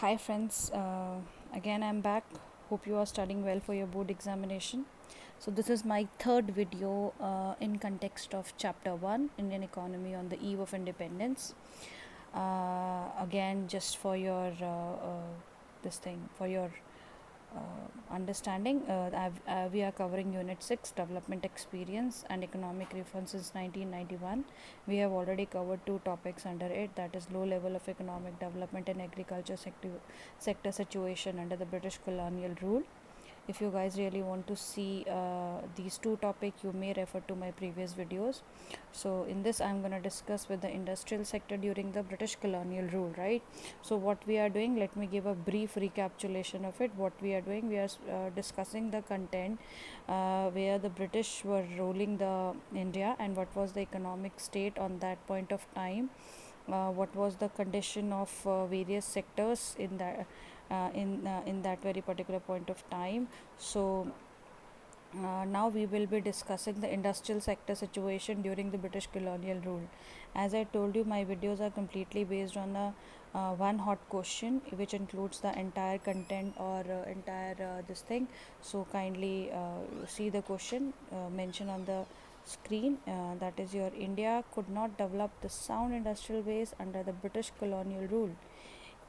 Hi friends, again I'm back. Hope you are studying well for your board examination. So this is my third video in context of chapter 1 Indian economy on the eve of independence. Again just for your this thing for your understanding, we are covering Unit 6 Development Experience and Economic Reform since 1991. We have already covered two topics under it, that is low level of economic development and agriculture sector situation under the British colonial rule. If you guys really want to see these two topics, you may refer to my previous videos. So in this I'm going to discuss with the industrial sector during the British colonial rule, right? So what we are doing, let me give a brief recapitulation of it. What we are doing, we are discussing the content where the British were ruling the India and what was the economic state on that point of time, what was the condition of various sectors in that very particular point of time. So now we will be discussing the industrial sector situation during the British colonial rule. As I told you, my videos are completely based on the one hot question, which includes the entire content or entire this thing. So kindly see the question mentioned on the screen. That is, your India could not develop the sound industrial base under the British colonial rule.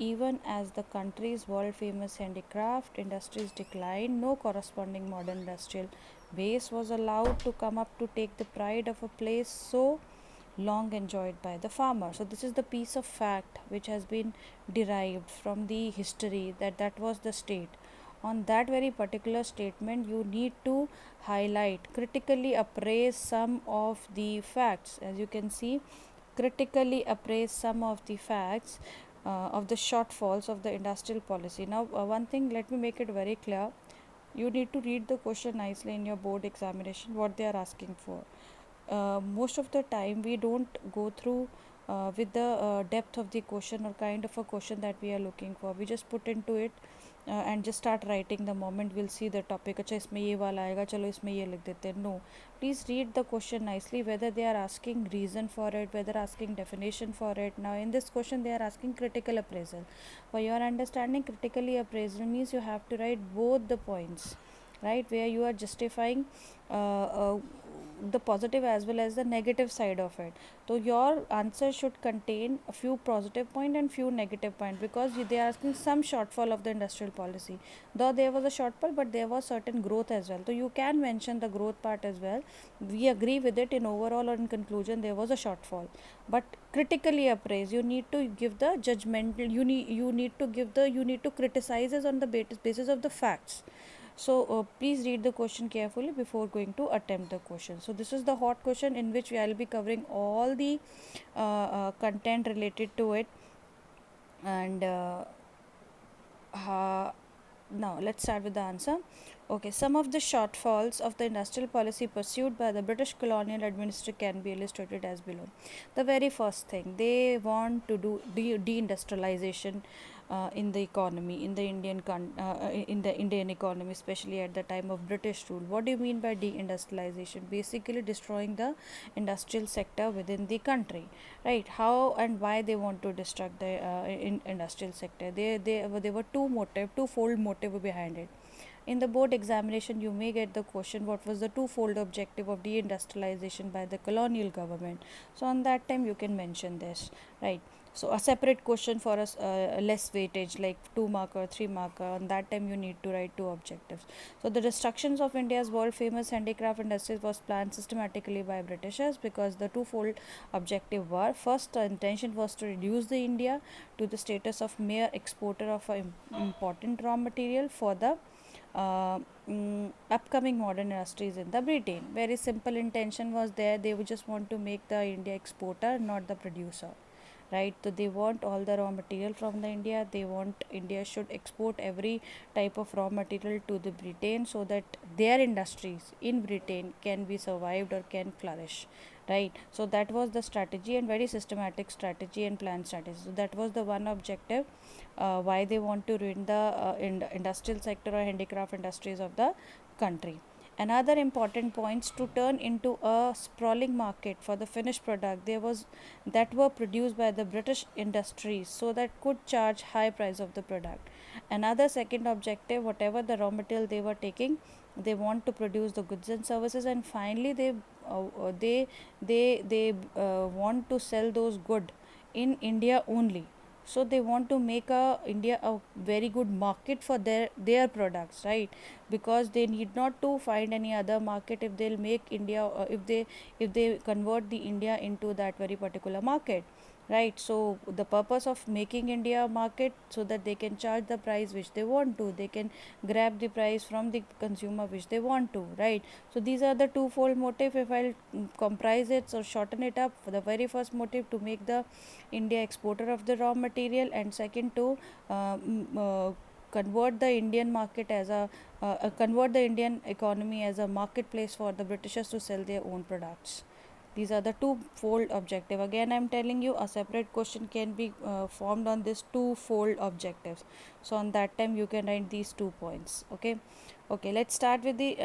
Even as the country's world famous handicraft industries declined, no corresponding modern industrial base was allowed to come up to take the pride of a place so long enjoyed by the farmer. So this is the piece of fact which has been derived from the history, that was the state. On that very particular statement, you need to highlight, critically appraise some of the facts. As you can see, critically appraise some of the facts of the shortfalls of the industrial policy. Now, one thing, let me make it very clear. You need to read the question nicely in your board examination, what they are asking for. Most of the time, we don't go through with the depth of the question or kind of a question that we are looking for. We just put into it and just start writing the moment we'll see the topic. अच्छा इसमें ये वाला आएगा, चलो इसमें ये लिख देते हैं. No, please read the question nicely, whether they are asking reason for it, whether asking definition for it. Now in this question they are asking critical appraisal. For your understanding, critically appraisal means you have to write both the points, right, where you are justifying the positive as well as the negative side of it. So your answer should contain a few positive point and few negative point, because they are asking some shortfall of the industrial policy. Though there was a shortfall, but there was certain growth as well, so you can mention the growth part as well. We agree with it. In overall or in conclusion, there was a shortfall, but critically appraise, you need to give the judgmental, you need to criticize us on the basis of the facts. So please read the question carefully before going to attempt the question. So this is the hot question in which I will be covering all the content related to it. And now let's start with the answer. Okay, some of the shortfalls of the industrial policy pursued by the British colonial administration can be illustrated as below. The very first thing, they want to do deindustrialization in the economy, in the Indian economy, especially at the time of British rule. What do you mean by deindustrialization? Basically destroying the industrial sector within the country, right? How and why they want to destruct the industrial sector? There were twofold motive behind it. In the board examination, you may get the question, what was the twofold objective of deindustrialization by the colonial government? So on that time you can mention this, right? So a separate question for us, less weightage, like 2 marker, 3 marker. On that time you need to write two objectives. So the destructions of India's world famous handicraft industries was planned systematically by Britishers, because the twofold objective were, first, the intention was to reduce the India to the status of mere exporter of important raw material for the upcoming modern industries in the Britain. Very simple intention was there. They would just want to make the India exporter, not the producer, right? So they want all the raw material from the India. They want India should export every type of raw material to the Britain, so that their industries in Britain can be survived or can flourish, right? So that was the strategy, and very systematic strategy and plan strategy. So that was the one objective, why they want to ruin the industrial sector or handicraft industries of the country. Another important points to turn into a sprawling market for the finished product there was that were produced by the British industries so that could charge high price of the product. Another second objective, whatever the raw material they were taking, they want to produce the goods and services, and finally they want to sell those good in India only. So they want to make India a very good market for their products, right? Because they need not to find any other market if they'll make India, if they convert the India into that very particular market, right? So the purpose of making India a market, so that they can charge the price which they want to, they can grab the price from the consumer which they want to, right? So these are the twofold motive. If I'll comprise it or shorten it up, for the very first motive, to make the India exporter of the raw material, and second, to convert the Indian market as convert the Indian economy as a marketplace for the Britishers to sell their own products. These are the two-fold objective. Again, I'm telling you, a separate question can be formed on this two-fold objectives. So on that time, you can write these 2 points. Okay. Let's start with the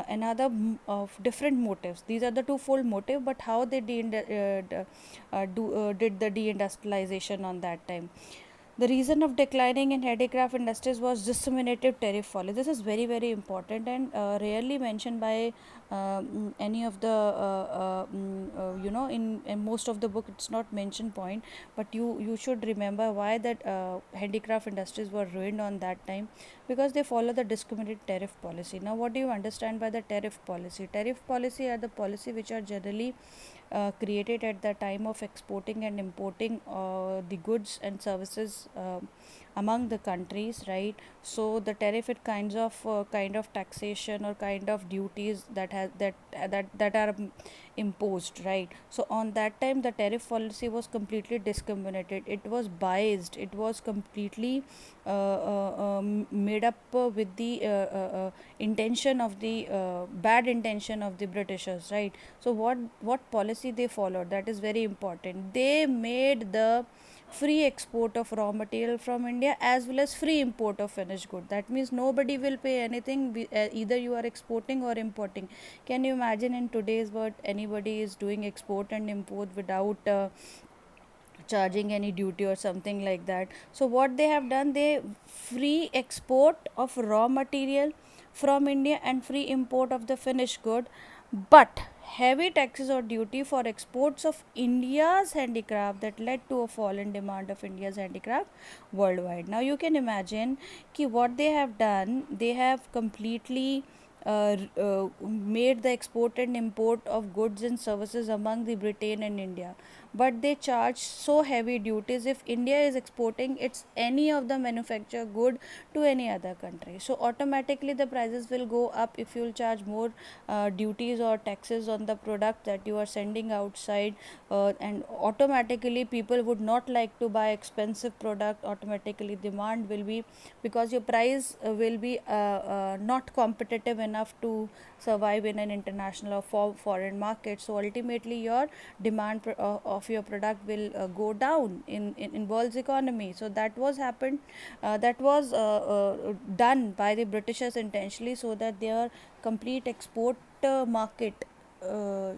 another of different motives. These are the two-fold motive, but how they did the deindustrialization on that time. The reason of declining in handicraft industries was disseminated tariff policy. This is very, very important and rarely mentioned by any of the in most of the book it's not mentioned point, but you should remember why that handicraft industries were ruined on that time, because they follow the discriminated tariff policy. Now, what do you understand by the tariff policy? Tariff policy are the policy which are generally created at the time of exporting and importing the goods and services among the countries, right? So the tariff, it kind of taxation or kind of duties that has that are imposed, right? So on that time the tariff policy was completely discriminated, it was biased, it was completely made up with the intention of the bad intention of the Britishers, right? So what policy they followed, that is very important. They made the free export of raw material from India as well as free import of finished good. That means nobody will pay anything, either you are exporting or importing. Can you imagine in today's world anybody is doing export and import without charging any duty or something like that? So what they have done, they free export of raw material from India and free import of the finished good, but heavy taxes or duty for exports of India's handicraft that led to a fall in demand of India's handicraft worldwide. Now you can imagine ki what they have done, they have completely made the export and import of goods and services among the Britain and India, but they charge so heavy duties if India is exporting its any of the manufactured good to any other country. So automatically the prices will go up if you will charge more duties or taxes on the product that you are sending outside, and automatically people would not like to buy expensive product. Automatically demand will be, because your price will be not competitive enough to survive in an international or foreign market. So ultimately your demand of your product will go down in world's economy. So that was happened, that was done by the Britishers intentionally, so that their complete export market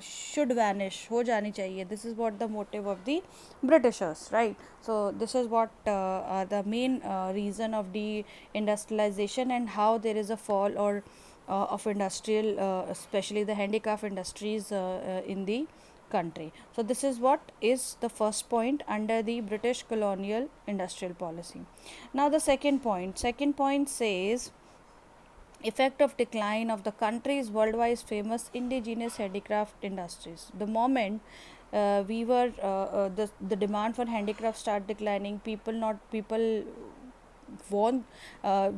should vanish, हो जानी चाहिए. This is what the motive of the Britishers, right? So this is what are the main reason of the industrialization and how there is a fall or of industrial, especially the handicraft industries in the country. So this is what is the first point under the British colonial industrial policy. Now the second point says effect of decline of the country's worldwide famous indigenous handicraft industries. The moment the demand for handicraft start declining, people want,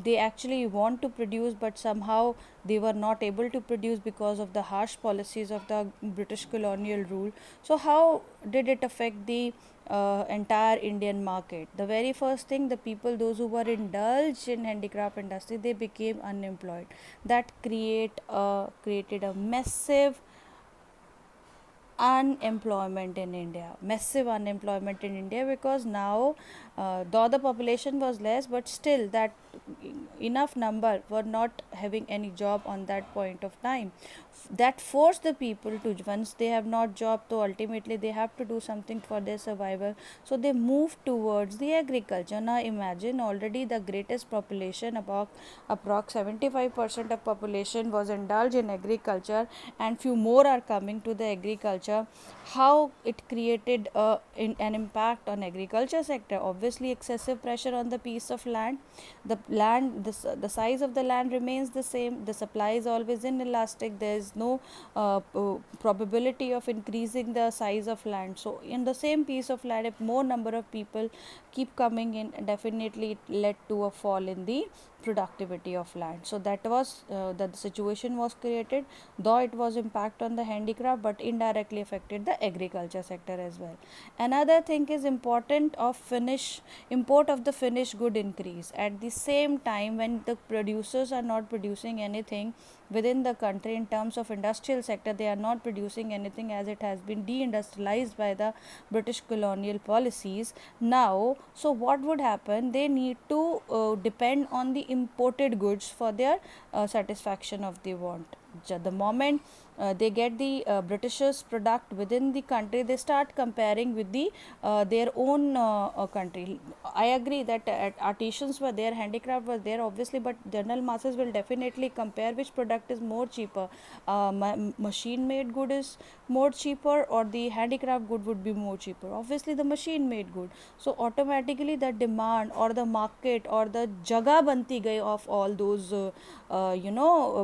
they actually want to produce, but somehow they were not able to produce because of the harsh policies of the British colonial rule. So how did it affect the entire Indian market? The very first thing, the people, those who were indulged in handicraft industry, they became unemployed. That created a massive unemployment in India, massive unemployment in India, because now, though the population was less, but still that enough number were not having any job on that point of time. That forced the people to, once they have not job, so ultimately they have to do something for their survival. So they moved towards the agriculture. Now imagine, already the greatest population, about approx 75% of population was indulged in agriculture, and few more are coming to the agriculture. How it created an impact on agriculture sector? Obviously excessive pressure on the piece of land. The size of the land remains the same, the supply is always inelastic, there is no probability of increasing the size of land. So in the same piece of land, if more number of people keep coming in, definitely it led to a fall in the productivity of land. So that was the situation was created, though it was impact on the handicraft, but indirectly affected the agriculture sector as well. Another thing is important of finish import of the finished good increase. At the same time, when the producers are not producing anything within the country in terms of industrial sector, they are not producing anything, as it has been deindustrialized by the British colonial policies. Now, so what would happen? They need to depend on the imported goods for their satisfaction of the want. The moment they get the Britishers product within the country, they start comparing with the their own country. I agree that artisans were there, handicraft was there, obviously, but general masses will definitely compare which product is more cheaper. Machine made good is more cheaper, or the handicraft good would be more cheaper? Obviously the machine made good. So automatically the demand or the market or the jagah banti gayi of all those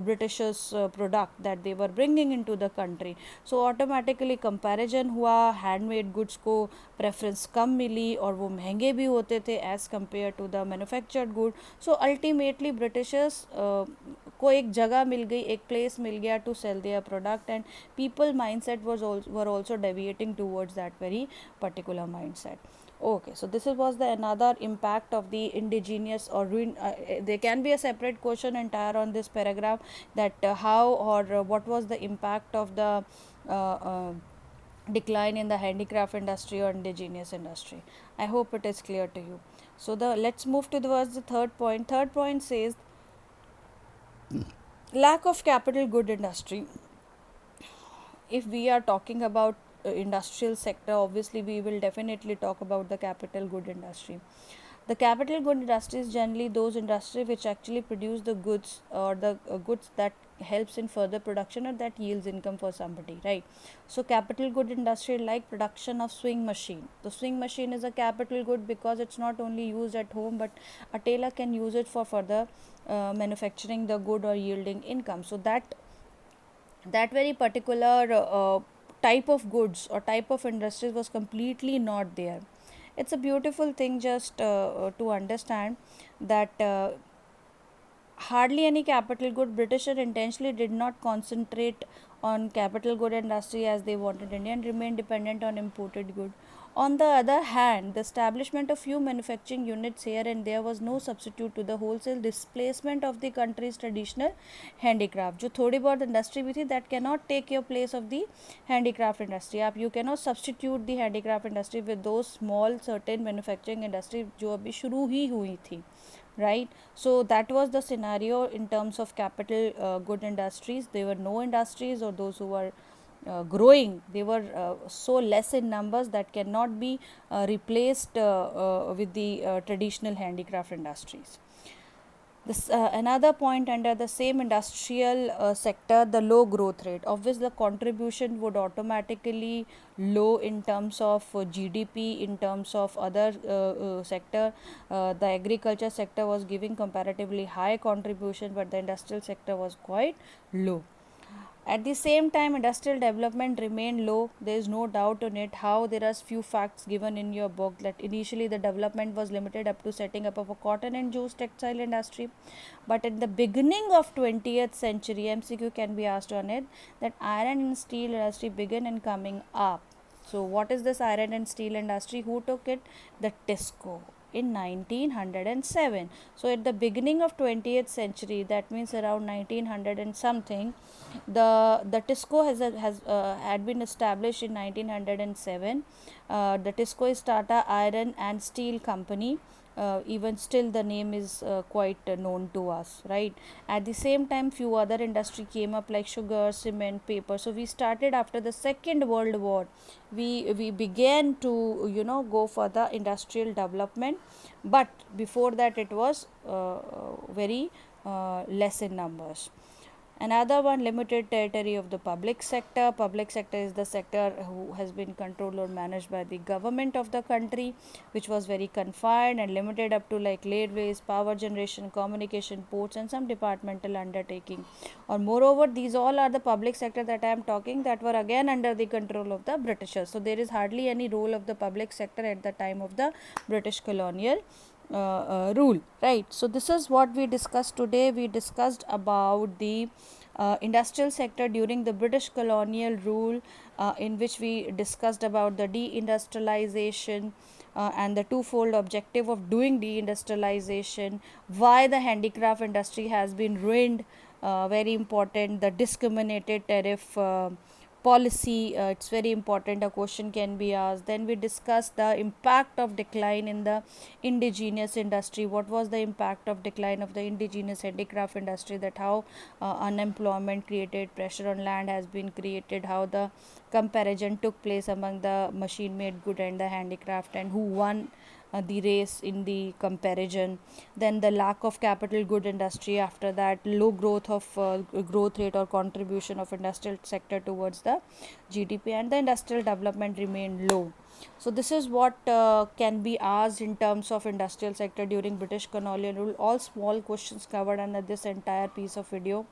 Britishers product that they were bringing into the country. So automatically comparison हुआ, handmade goods को preference कम मिली, और वो महंगे भी होते थे as compared to the manufactured good. So ultimately Britishers को एक जगह मिल गई, एक place मिल गया to sell their product, and people mindset were also deviating towards that very particular mindset. Okay, so this was the another impact of the indigenous or there can be a separate question entire on this paragraph, that how or what was the impact of the decline in the handicraft industry or indigenous industry. I hope it is clear to you. So let's move towards the third point. Third point says lack of capital good industry. If we are talking about industrial sector, obviously we will definitely talk about the capital good industry. The capital good industry is generally those industries which actually produce the goods, or the goods that helps in further production, or that yields income for somebody, right? So capital good industry, like production of swing machine. The swing machine is a capital good because it's not only used at home, but a tailor can use it for further manufacturing the good or yielding income. So that very particular type of goods or type of industries was completely not there. It's a beautiful thing just to understand that hardly any capital good. Britisher intentionally did not concentrate on capital good industry as they wanted India, and remained dependent on imported good. On the other hand, the establishment of few manufacturing units here and there was no substitute to the wholesale displacement of the country's traditional handicraft. जो थोड़ी बहुत industry भी थी, that cannot take your place of the handicraft industry. आप you cannot substitute the handicraft industry with those small certain manufacturing industry जो अभी शुरू ही हुई थी, right? So that was the scenario in terms of capital good industries. There were no industries, or those who were growing, they were so less in numbers that cannot be replaced with the traditional handicraft industries. This another point under the same industrial sector, the low growth rate. Obviously, the contribution would automatically low in terms of GDP, in terms of other sector. The agriculture sector was giving comparatively high contribution, but the industrial sector was quite low. At the same time, industrial development remained low. There is no doubt on it. How there are few facts given in your book that initially the development was limited up to setting up of a cotton and juice textile industry. But at the beginning of 20th century, MCQ can be asked on it, that iron and steel industry began and coming up. So what is this iron and steel industry? Who took it? The TISCO. in 1907. So at the beginning of 20th century, that means around 1900 and something, the TISCO had been established in 1907. The TISCO is Tata Iron and Steel Company. Even still the name is quite known to us, right? At the same time, few other industry came up like sugar, cement, paper. So we started after the Second World War. We began to go for the industrial development, but before that it was very less in numbers. Another one, limited territory of the public sector. Public sector is the sector who has been controlled or managed by the government of the country, which was very confined and limited up to like railways, power generation, communication, ports, and some departmental undertaking. Or moreover, these all are the public sector that I am talking that were again under the control of the Britishers. So there is hardly any role of the public sector at the time of the British colonial rule, right? So this is what we discussed today. We discussed about the industrial sector during the British colonial rule, in which we discussed about the deindustrialization and the twofold objective of doing deindustrialization, why the handicraft industry has been ruined, very important, the discriminated tariff policy, it's very important, a question can be asked. Then we discussed the impact of decline in the indigenous industry. What was the impact of decline of the indigenous handicraft industry, that how unemployment created, pressure on land has been created, how the comparison took place among the machine made good and the handicraft, and who won the race in the comparison. Then the lack of capital good industry, after that low growth of growth rate or contribution of industrial sector towards the GDP, and the industrial development remained low. So this is what can be asked in terms of industrial sector during British colonial rule. All small questions covered under this entire piece of video.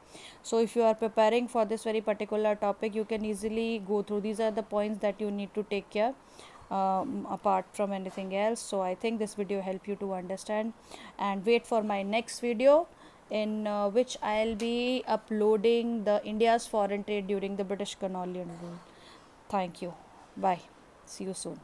So if you are preparing for this very particular topic, you can easily go through. These are the points that you need to take care apart from anything else. So I think this video help you to understand, and wait for my next video in which I'll be uploading the India's foreign trade during the British colonial rule. Thank you. Bye. See you soon.